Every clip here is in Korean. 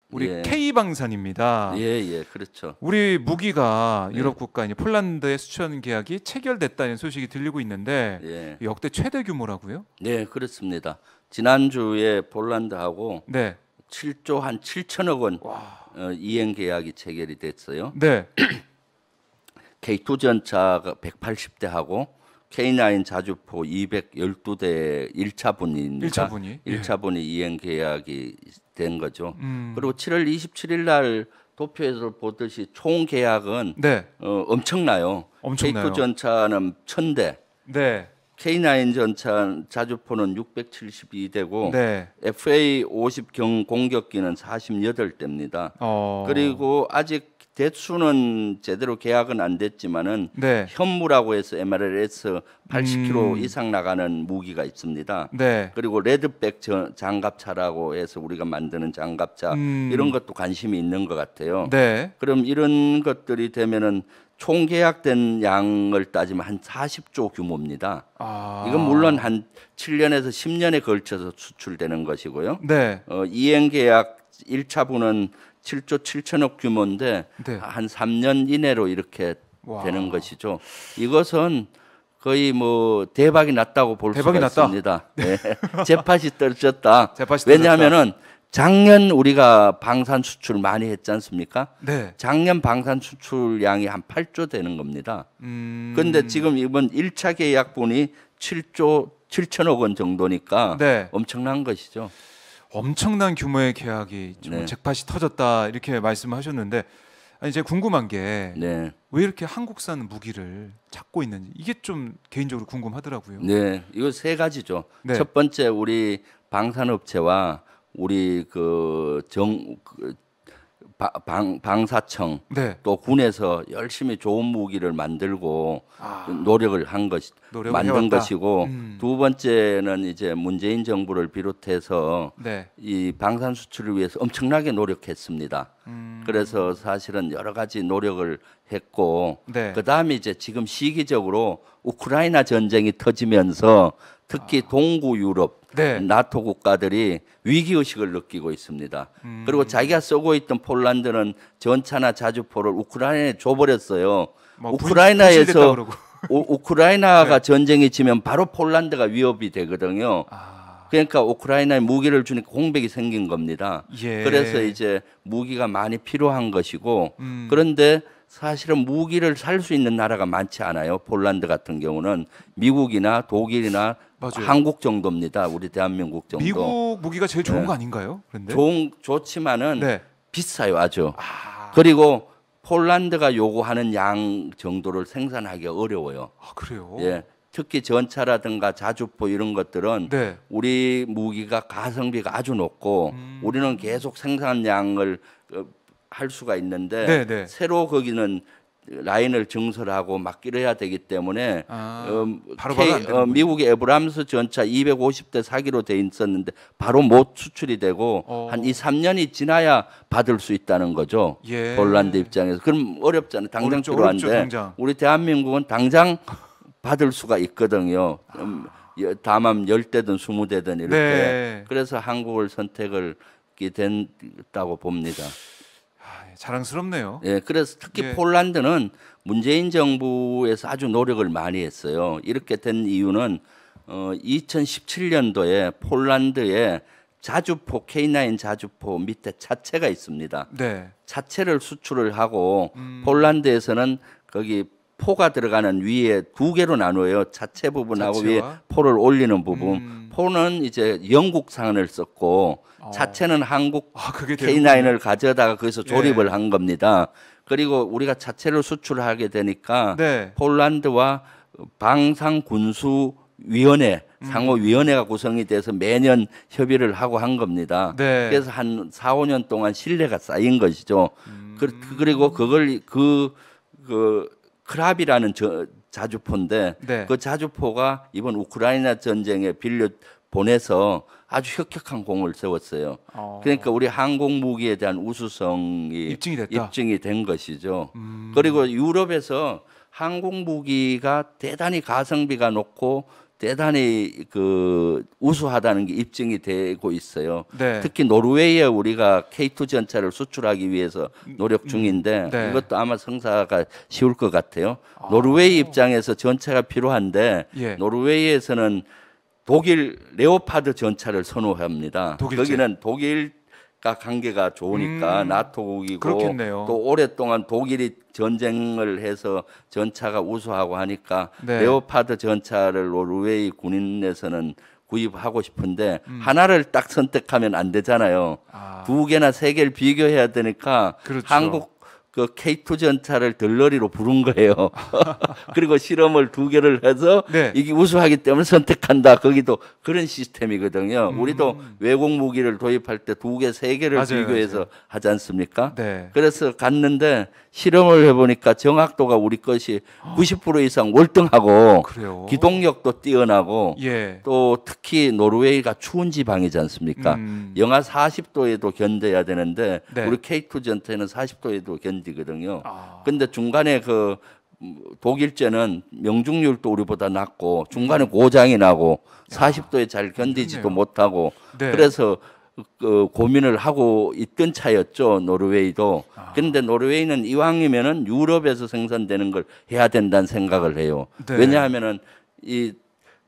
우리 예. K방산입니다. 예, 예, 그렇죠. 우리 무기가 네. 유럽 국가 폴란드에 수출 계약이 체결됐다는 소식이 들리고 있는데 예. 역대 최대 규모라고요? 네, 그렇습니다. 지난주에 폴란드하고 네. 7조 한 7천억 원 와. 이행 계약이 체결이 됐어요. 네. K2 전차가 180대 하고 K9 자주포 212대 1차 분입니다. 1차 분이. 1차 분이 이행 계약이 된 거죠. 음. 그리고 7월 27일 날 도표에서 보듯이 총 계약은 네. 엄청나요. 엄청나요. K2 전차는 1000대, 네. K9 전차 자주포는 672대고 네. FA-50 공격기는 48대입니다. 그리고 아직 대수는 제대로 계약은 안 됐지만은 네. 현무라고 해서 MLRS 80km 이상 나가는 무기가 있습니다. 네. 그리고 레드백 장갑차라고 해서 우리가 만드는 장갑차 이런 것도 관심이 있는 것 같아요. 네. 그럼 이런 것들이 되면은 총 계약된 양을 따지면 한 40조 규모입니다. 이건 물론 한 7년에서 10년에 걸쳐서 수출되는 것이고요. 네. 이행 계약 1차 분은 7조 7천억 규모인데 네. 한 3년 이내로 이렇게 와. 되는 것이죠. 이것은 거의 뭐 대박이 났다고 볼 대박이 수가 났다. 있습니다. 네. 재팟이 떨어졌다. 재팟이 왜냐하면은 작년 우리가 방산 수출 많이 했지 않습니까? 네. 작년 방산 수출량이 한 8조 되는 겁니다. 그런데 지금 이번 1차 계약분이 7조 7천억 원 정도니까 네. 엄청난 것이죠. 엄청난 규모의 계약이 좀 네. 잭팟이 터졌다 이렇게 말씀하셨는데 아니 제가 궁금한 게 네. 왜 이렇게 한국산 무기를 찾고 있는지 이게 좀 개인적으로 궁금하더라고요. 네, 이거 세 가지죠. 네. 첫 번째 우리 방산업체와 우리 방사청 네. 또 군에서 열심히 좋은 무기를 만들고 아. 노력을 한 것이 노력을 만든 해왔다. 것이고 두 번째는 이제 문재인 정부를 비롯해서 네. 이 방산 수출을 위해서 엄청나게 노력했습니다. 그래서 사실은 여러 가지 노력을 했고 네. 그다음에 이제 지금 시기적으로 우크라이나 전쟁이 터지면서 특히 동구 유럽 네. 나토 국가들이 위기 의식을 느끼고 있습니다. 그리고 자기가 쓰고 있던 폴란드는 전차나 자주포를 우크라이나에 줘버렸어요. 뭐 우크라이나에서 분실됐다 그러고. 우크라이나가 네. 전쟁이 치면 바로 폴란드가 위협이 되거든요. 그러니까 우크라이나에 무기를 주니까 공백이 생긴 겁니다. 예. 그래서 이제 무기가 많이 필요한 것이고 그런데 사실은 무기를 살 수 있는 나라가 많지 않아요. 폴란드 같은 경우는 미국이나 독일이나 맞아요. 한국 정도입니다. 우리 대한민국 정도. 미국 무기가 제일 좋은 네. 거 아닌가요? 그런데 좋지만은 네. 비싸요, 아주. 그리고 폴란드가 요구하는 양 정도를 생산하기가 어려워요. 아 그래요? 예. 특히 전차라든가 자주포 이런 것들은 네. 우리 무기가 가성비가 아주 높고 우리는 계속 생산량을 할 수가 있는데 네, 네. 새로 거기는 라인을 증설하고 막 끼려야 되기 때문에 바로바로 안 되는군요. 미국의 에브람스 전차 250대 사기로 돼 있었는데 바로 못 수출이 되고 한 2, 3년이 지나야 받을 수 있다는 거죠. 예. 폴란드 입장에서. 그럼 어렵잖아요. 당장 어렵죠, 필요한데 당장. 우리 대한민국은 당장 받을 수가 있거든요. 다만 10대든 20대든 이렇게. 네. 그래서 한국을 선택을 하게 됐다고 봅니다. 자랑스럽네요. 예, 그래서 특히 예. 폴란드는 문재인 정부에서 아주 노력을 많이 했어요. 이렇게 된 이유는 2017년도에 폴란드에 자주포 K9 자주포 밑에 차체가 있습니다. 네. 차체를 수출을 하고 폴란드에서는 거기 포가 들어가는 위에 두 개로 나누어요. 차체 부분하고 차체와? 위에 포를 올리는 부분. 포는 이제 영국산을 썼고 차체는 한국 그게 K9을 가져다가 거기서 조립을 예. 한 겁니다. 그리고 우리가 차체를 수출하게 되니까 네. 폴란드와 방산군수위원회 상호위원회가 구성이 돼서 매년 협의를 하고 한 겁니다. 네. 그래서 한 4, 5년 동안 신뢰가 쌓인 것이죠. 그리고 그걸 그 크랍이라는 자주포인데 네. 그 자주포가 이번 우크라이나 전쟁에 빌려 보내서 아주 혁혁한 공을 세웠어요. 그러니까 우리 항공 무기에 대한 우수성이 입증이 됐다. 입증이 된 것이죠. 그리고 유럽에서 항공 무기가 대단히 가성비가 높고 대단히 그 우수하다는 게 입증이 되고 있어요. 네. 특히 노르웨이에 우리가 K2 전차를 수출하기 위해서 노력 중인데 네. 이것도 아마 성사가 쉬울 것 같아요. 노르웨이 입장에서 전차가 필요한데 예. 노르웨이에서는 독일 레오파드 전차를 선호합니다. 독일제. 거기는 독일과 관계가 좋으니까 나토국이고 그렇겠네요. 또 오랫동안 독일이 전쟁을 해서 전차가 우수하고 하니까 네. 레오파드 전차를 노르웨이 군인에서는 구입하고 싶은데 하나를 딱 선택하면 안 되잖아요. 두 개나 세 개를 비교해야 되니까 그렇죠. 한국 그 K2 전차를 덜러리로 부른 거예요. 그리고 실험을 두 개를 해서 네. 이게 우수하기 때문에 선택한다. 거기도 그런 시스템이거든요. 우리도 외국 무기를 도입할 때 두 개, 세 개를 맞아요, 비교해서 맞아요. 하지 않습니까? 네. 그래서 갔는데 실험을 해보니까 정확도가 우리 것이 90% 이상 월등하고 그래요. 기동력도 뛰어나고 예. 또 특히 노르웨이가 추운 지방이지 않습니까? 영하 40도에도 견뎌야 되는데 네. 우리 K2 전차는 40도에도 견디거든요. 아. 근데 중간에 그 독일제는 명중률도 우리보다 낮고 중간에 고장이 나고 40도에 잘 견디지도 좋네요. 못하고 네. 그래서 그 고민을 하고 있던 차였죠. 노르웨이도. 그런데 노르웨이는 이왕이면은 유럽에서 생산되는 걸 해야 된다는 생각을 해요. 네. 왜냐하면은 이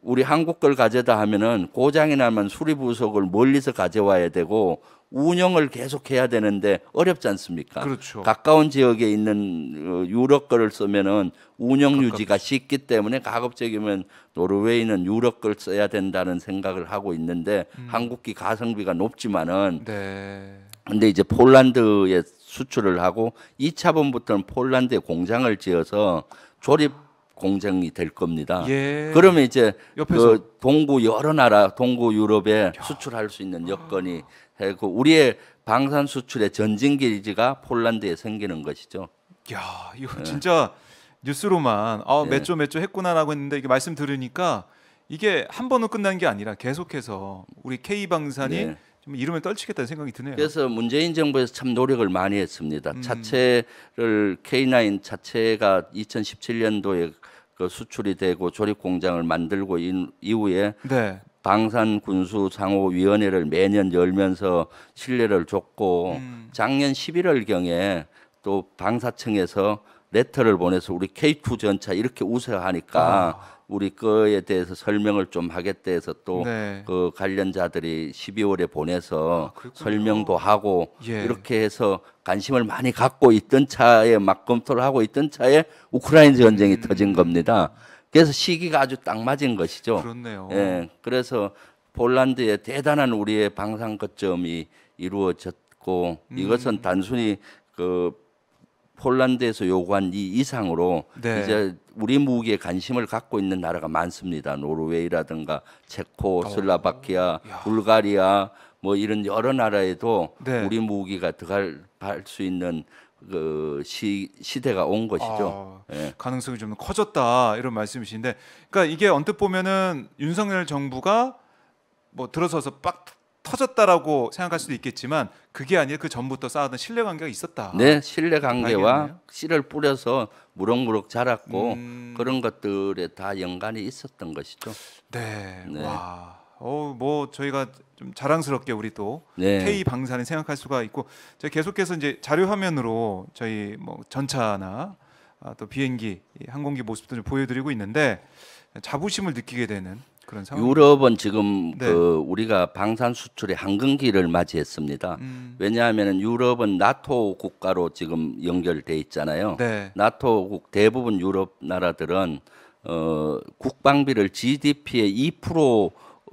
우리 한국 걸 가져다 하면은 고장이 나면 수리 부속을 멀리서 가져와야 되고 운영을 계속 해야 되는데 어렵지 않습니까? 그렇죠. 가까운 지역에 있는 유럽 거를 쓰면은 운영 유지가 쉽기 때문에 가급적이면 노르웨이는 유럽 걸 써야 된다는 생각을 하고 있는데 한국기 가성비가 높지만은 네. 근데 이제 폴란드에 수출을 하고 2차번부터는 폴란드에 공장을 지어서 조립 공장이 될 겁니다. 예. 그러면 이제 옆에서. 그 동구 여러 나라, 동구 유럽에 수출할 수 있는 여건이 되고 우리의 방산 수출의 전진 기지가 폴란드에 생기는 것이죠. 야, 이거 진짜 뉴스로만 몇 조 했구나라고 했는데 이게 말씀 들으니까 이게 한 번은 끝난 게 아니라 계속해서 우리 K 방산이 네. 좀 이름을 떨치겠다는 생각이 드네요. 그래서 문재인 정부에서 참 노력을 많이 했습니다. 자체를 K9 자체가 2017년도에 그 수출이 되고 조립 공장을 만들고 이후에 네. 방산군수상호위원회를 매년 열면서 신뢰를 줬고 작년 11월 경에 또 방사청에서 레터를 보내서 우리 K2 전차 이렇게 우세하니까 우리 거에 대해서 설명을 좀 하겠다 해서 또 네. 그 관련자들이 12월에 보내서 그렇군요. 설명도 하고 예. 이렇게 해서 관심을 많이 갖고 있던 차에 막 검토를 하고 있던 차에 우크라이나 전쟁이 터진 겁니다. 그래서 시기가 아주 딱 맞은 것이죠. 그렇네요. 예, 그래서 폴란드에 대단한 우리의 방산 거점이 이루어졌고 이것은 단순히 그 폴란드에서 요구한 이 이상으로 네. 이제 우리 무기에 관심을 갖고 있는 나라가 많습니다. 노르웨이라든가 체코, 슬라바키아, 불가리아 뭐 이런 여러 나라에도 네. 우리 무기가 들어갈 수 있는 그 시대가 온 것이죠. 예. 가능성이 좀 커졌다 이런 말씀이신데, 그러니까 이게 언뜻 보면은 윤석열 정부가 뭐 들어서서 빡 터졌다라고 생각할 수도 있겠지만 그게 아니라 그 전부터 쌓았던 신뢰관계가 있었다. 네, 신뢰 관계와 알겠네요. 씨를 뿌려서 무럭무럭 자랐고 그런 것들에 다 연관이 있었던 것이죠. 네. 네. 와. 뭐 저희가 좀 자랑스럽게 우리 또 네. K 방산을 생각할 수가 있고, 제가 계속해서 이제 자료 화면으로 저희 뭐 전차나 또 비행기, 이 항공기 모습들을 보여드리고 있는데 자부심을 느끼게 되는 그런 상황. 유럽은 지금 네. 그 우리가 방산 수출의 황금기를 맞이했습니다. 왜냐하면 유럽은 나토 국가로 지금 연결돼 있잖아요. 네. 나토국 대부분 유럽 나라들은 국방비를 GDP의 2%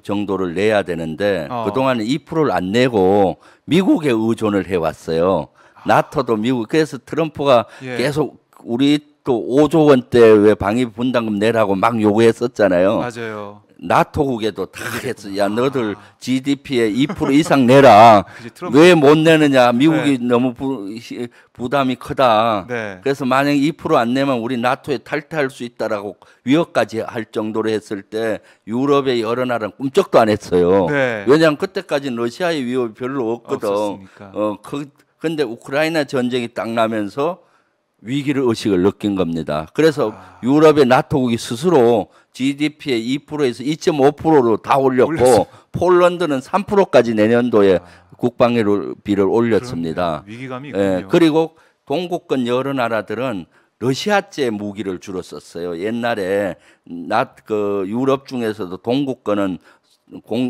정도를 내야 되는데 그동안 2%를 안 내고 미국에 의존을 해왔어요. 나토도 미국. 그래서 트럼프가 예. 계속 우리 또 5조 원대 왜 방위 분담금 내라고 막 요구했었잖아요. 맞아요. 나토국에도 다 했어. 야, 너들 GDP의 2% 이상 내라. 그치, 트럼프. 왜 못 내느냐? 미국이 네. 너무 부담이 크다. 네. 그래서 만약 2%안 내면 우리 나토에 탈퇴할 수 있다라고 위협까지 할 정도로 했을 때 유럽의 여러 나라는 꿈쩍도 안 했어요. 네. 왜냐하면 그때까지는 러시아의 위협이 별로 없거든. 없었으니까. 근데 우크라이나 전쟁이 딱 나면서 위기를 의식을 느낀 겁니다. 그래서 유럽의 나토국이 스스로 GDP의 2%에서 2.5%로 다 올렸고 올렸어요. 폴란드는 3%까지 내년도에 국방비를 올렸습니다. 그렇네요. 위기감이 예, 있군요. 그리고 동구권 여러 나라들은 러시아제 무기를 주로 썼어요. 옛날에 그 유럽 중에서도 동구권은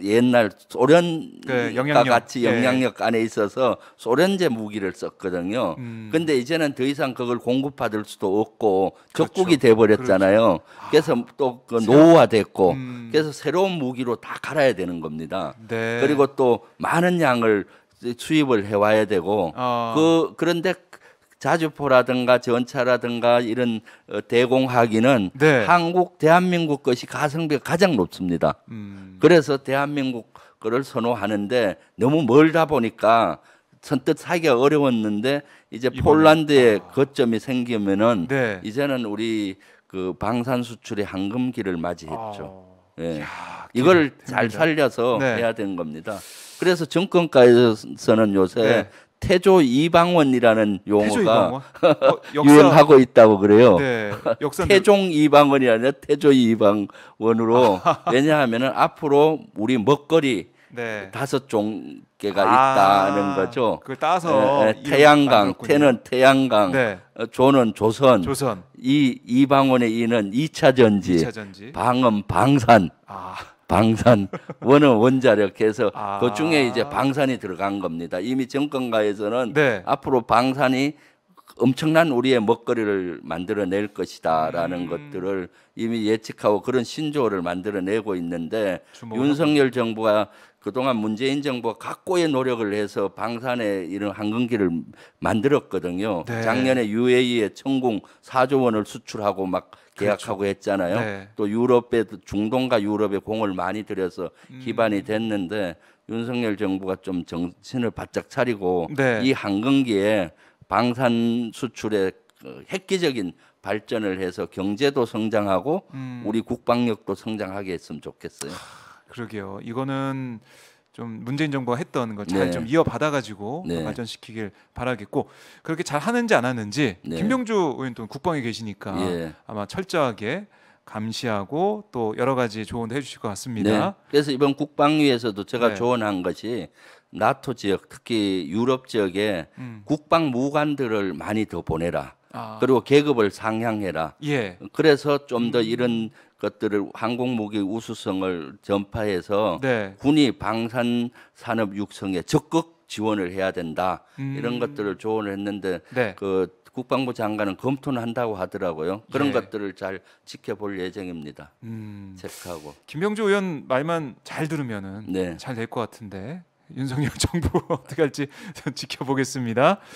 옛날 소련과 영향력. 같이 예. 영향력 안에 있어서 소련제 무기를 썼거든요. 근데 이제는 더 이상 그걸 공급받을 수도 없고 적국이 돼 버렸잖아요. 그래서 또 그 노후화됐고 그래서 새로운 무기로 다 갈아야 되는 겁니다. 네. 그리고 또 많은 양을 수입을 해 와야 되고 그런데 자주포라든가 전차라든가 이런 대공하기는 네. 한국 대한민국 것이 가성비가 가장 높습니다. 그래서 대한민국 거를 선호하는데 너무 멀다 보니까 선뜻 사기가 어려웠는데 이제 이번에. 폴란드에 거점이 생기면은 네. 이제는 우리 그 방산 수출의 황금기를 맞이했죠. 예. 야, 이걸 기대됩니다. 잘 살려서 네. 해야 되는 겁니다. 그래서 정권가에서는 요새 네. 태조 이방원이라는 용어가 태조 이방원? 역사. 유행하고 있다고 그래요. 네. 역사. 태종 이방원이 아니라 태조 이방원으로 왜냐하면은 앞으로 우리 먹거리 네. 5종개가 있다는 거죠. 그걸 따서 예, 태양강, 만들었군요. 태는 태양강, 네. 조는 조선, 조선. 이 이방원의 이는 2차 전지, 2차 전지. 방은 방산, 아. 방산, 원은 원자력 해서 아. 그 중에 이제 방산이 들어간 겁니다. 이미 정권가에서는 네. 앞으로 방산이 엄청난 우리의 먹거리를 만들어낼 것이다라는 것들을 이미 예측하고 그런 신조어를 만들어내고 있는데 주목을 윤석열 정부가 그동안 문재인 정부가 각고의 노력을 해서 방산의 이런 황금기를 만들었거든요. 네. 작년에 UAE에 천궁 4조 원을 수출하고 막 계약하고 했잖아요. 네. 또 유럽에 중동과 유럽에 공을 많이 들여서 기반이 됐는데 윤석열 정부가 좀 정신을 바짝 차리고 네. 이 황금기에 방산 수출의 그 획기적인 발전을 해서 경제도 성장하고 우리 국방력도 성장하게 했으면 좋겠어요. 그러게요. 이거는 좀 문재인 정부가 했던 걸 잘 네. 좀 이어받아 가지고 네. 발전시키길 바라겠고 그렇게 잘 하는지 안 하는지 네. 김병주 의원 또 국방에 계시니까 예. 아마 철저하게 감시하고 또 여러 가지 조언도 해주실 것 네. 같습니다. 그래서 이번 국방위에서도 제가 네. 조언한 것이 나토 지역, 특히 유럽 지역에 국방 무관들을 많이 더 보내라. 아. 그리고 계급을 상향해라. 예. 그래서 좀 더 이런 것들을 항공무기 우수성을 전파해서 네. 군이 방산 산업 육성에 적극 지원을 해야 된다. 이런 것들을 조언을 했는데 네. 그 국방부 장관은 검토는 한다고 하더라고요. 그런 예. 것들을 잘 지켜볼 예정입니다. 체크하고. 김병주 의원 말만 잘 들으면은 네. 잘 될 것 같은데 윤석열 정부 어떻게 할지 좀 지켜보겠습니다.